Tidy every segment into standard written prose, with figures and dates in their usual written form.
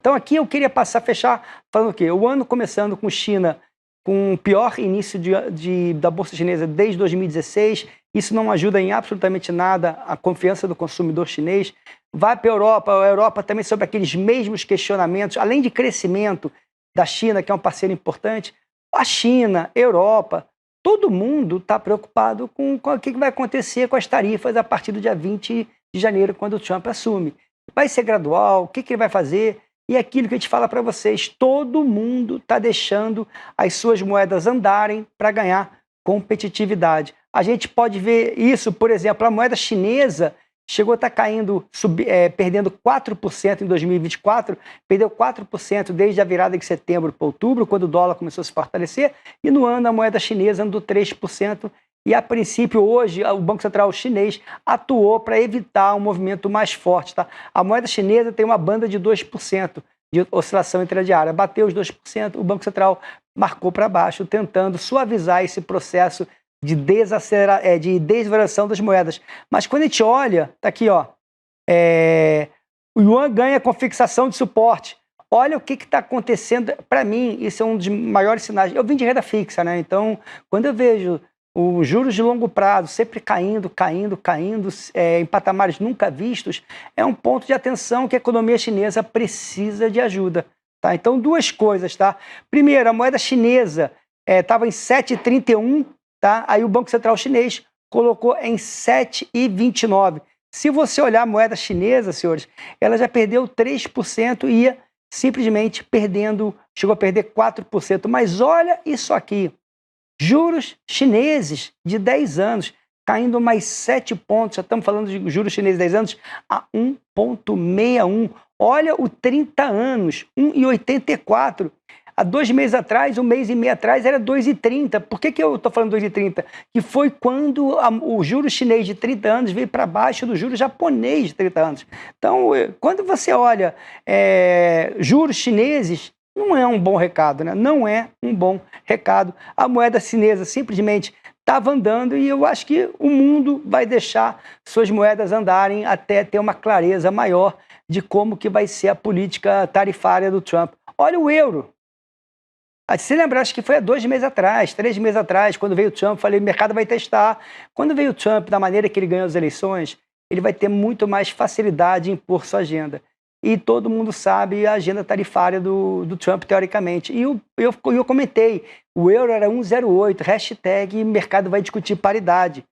Então aqui eu queria fechar falando o quê? O ano começando com China, com o pior início da Bolsa Chinesa desde 2016, isso não ajuda em absolutamente nada a confiança do consumidor chinês. Vai para a Europa também sobre aqueles mesmos questionamentos, além de crescimento da China, que é um parceiro importante, a China, Europa, todo mundo está preocupado com o que vai acontecer com as tarifas a partir do dia 20 de janeiro, quando o Trump assume. Vai ser gradual? O que ele vai fazer? E aquilo que a gente fala para vocês, todo mundo está deixando as suas moedas andarem para ganhar competitividade. A gente pode ver isso, por exemplo, a moeda chinesa chegou a estar caindo, perdendo 4% em 2024, perdeu 4% desde a virada de setembro para outubro, quando o dólar começou a se fortalecer, e no ano a moeda chinesa andou 3%, e a princípio hoje o Banco Central chinês atuou para evitar um movimento mais forte. Tá? A moeda chinesa tem uma banda de 2% de oscilação intradiária, bateu os 2%, o Banco Central marcou para baixo, tentando suavizar esse processo de desvalorização das moedas. Mas quando a gente olha, tá aqui, ó, o yuan ganha com fixação de suporte. Olha o que está acontecendo. Para mim, isso é um dos maiores sinais. Eu vim de renda fixa, né? Então, quando eu vejo os juros de longo prazo sempre caindo, em patamares nunca vistos, é um ponto de atenção que a economia chinesa precisa de ajuda. Tá? Então, duas coisas. Tá? Primeiro, a moeda chinesa estava em 7,31, tá? Aí o Banco Central chinês colocou em 7,29. Se você olhar a moeda chinesa, senhores, ela já perdeu 3% e ia simplesmente chegou a perder 4%. Mas olha isso aqui, juros chineses de 10 anos, caindo mais 7 pontos, já estamos falando de juros chineses de 10 anos, a 1,61. Olha o 30 anos, 1,84. Há 2 meses atrás, 1 mês e meio atrás, era 2,30. Por que eu estou falando 2,30? Que foi quando o juro chinês de 30 anos veio para baixo do juro japonês de 30 anos. Então, quando você olha juros chineses, não é um bom recado, né? Não é um bom recado. A moeda chinesa simplesmente estava andando e eu acho que o mundo vai deixar suas moedas andarem até ter uma clareza maior de como que vai ser a política tarifária do Trump. Olha o euro. Se lembra, acho que foi há 2 meses atrás, 3 meses atrás, quando veio o Trump, falei, o mercado vai testar. Quando veio o Trump, da maneira que ele ganhou as eleições, ele vai ter muito mais facilidade em impor sua agenda. E todo mundo sabe a agenda tarifária do Trump, teoricamente. E eu comentei, o euro era 1,08, hashtag mercado vai discutir paridade.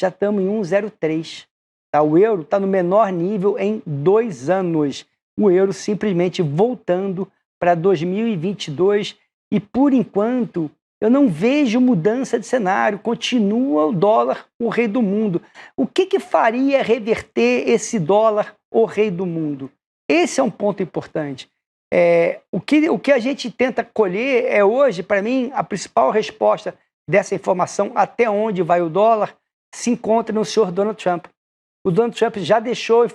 Já estamos em 1,03. Tá? O euro está no menor nível em 2 anos. O euro simplesmente voltando para 2022. E, por enquanto, eu não vejo mudança de cenário. Continua o dólar o rei do mundo. O que faria reverter esse dólar o rei do mundo? Esse é um ponto importante. O que a gente tenta colher é hoje, para mim, a principal resposta dessa informação, até onde vai o dólar, se encontra no senhor Donald Trump. O Donald Trump já deixou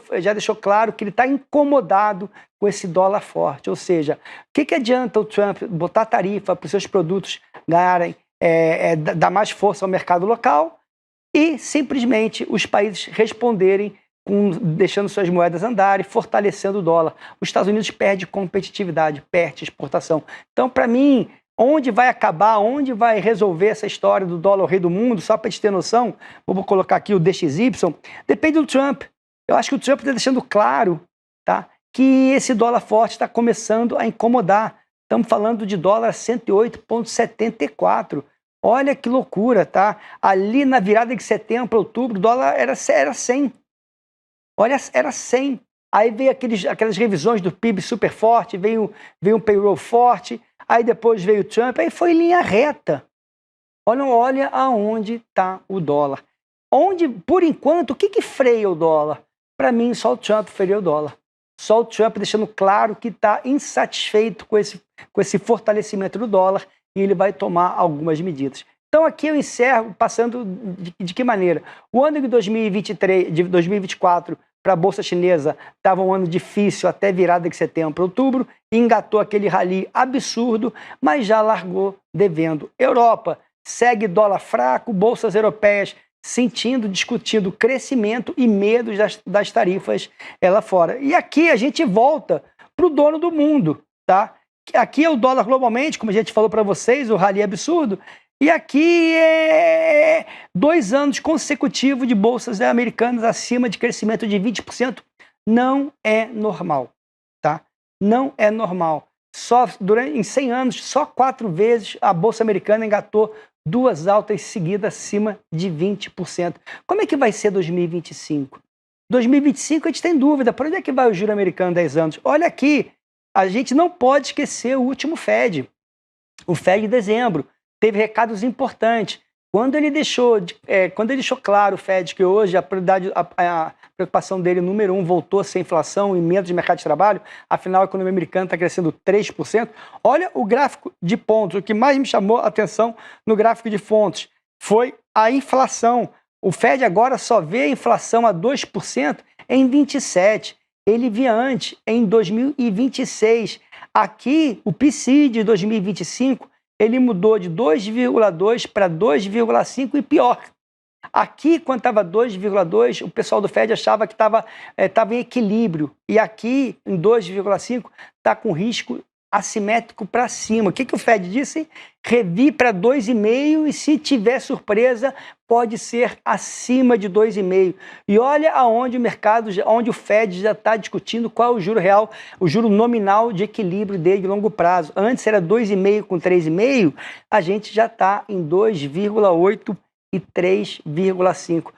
claro que ele está incomodado com esse dólar forte. Ou seja, o que adianta o Trump botar tarifa para os seus produtos ganharem, dar mais força ao mercado local e simplesmente os países responderem deixando suas moedas andarem, fortalecendo o dólar. Os Estados Unidos perdem competitividade, perde exportação. Então, para mim, onde vai acabar, onde vai resolver essa história do dólar o rei do mundo, só para a gente ter noção, vou colocar aqui o DXY, depende do Trump. Eu acho que o Trump está deixando claro, tá, que esse dólar forte está começando a incomodar. Estamos falando de dólar 108,74. Olha que loucura, tá? Ali na virada de setembro para outubro, o dólar era 100. Olha, era 100. Aí veio aquelas revisões do PIB super forte, veio um payroll forte, aí depois veio o Trump, aí foi linha reta. Olha aonde está o dólar. Por enquanto, o que freia o dólar? Para mim, só o Trump freia o dólar. Só o Trump deixando claro que está insatisfeito com esse fortalecimento do dólar e ele vai tomar algumas medidas. Então aqui eu encerro passando de que maneira? O ano de 2024 para a Bolsa Chinesa estava um ano difícil até virada de setembro para outubro, engatou aquele rally absurdo, mas já largou devendo. Europa segue dólar fraco, bolsas europeias discutindo crescimento e medo das tarifas lá fora. E aqui a gente volta para para o dono do mundo, tá? Aqui é o dólar globalmente, como a gente falou para vocês, o rally é absurdo, e aqui é 2 anos consecutivos de bolsas americanas acima de crescimento de 20%. Não é normal, tá? Não é normal. Em 100 anos, só 4 vezes a bolsa americana engatou 2 altas seguidas acima de 20%. Como é que vai ser 2025? 2025 a gente tem dúvida. Para onde é que vai o juro americano 10 anos? Olha aqui, a gente não pode esquecer o último Fed. O Fed de dezembro teve recados importantes. Quando ele deixou claro, o Fed, que hoje a preocupação dele, número 1, voltou a ser inflação e medo de mercado de trabalho, afinal a economia americana está crescendo 3%. Olha o gráfico de pontos. O que mais me chamou a atenção no gráfico de pontos foi a inflação. O Fed agora só vê a inflação a 2% em 27. Ele via antes, em 2026. Aqui, o PCI de 2025, ele mudou de 2,2 para 2,5 e pior. Aqui, quando estava 2,2, o pessoal do Fed achava que estava em equilíbrio. E aqui, em 2,5, está com risco assimétrico para cima. O que o Fed disse? Revi para 2,5 e se tiver surpresa, pode ser acima de 2,5. E olha aonde o mercado, onde o Fed já está discutindo qual é o juro real, o juro nominal de equilíbrio dele de longo prazo. Antes era 2,5 com 3,5, a gente já está em 2,8 e 3,5.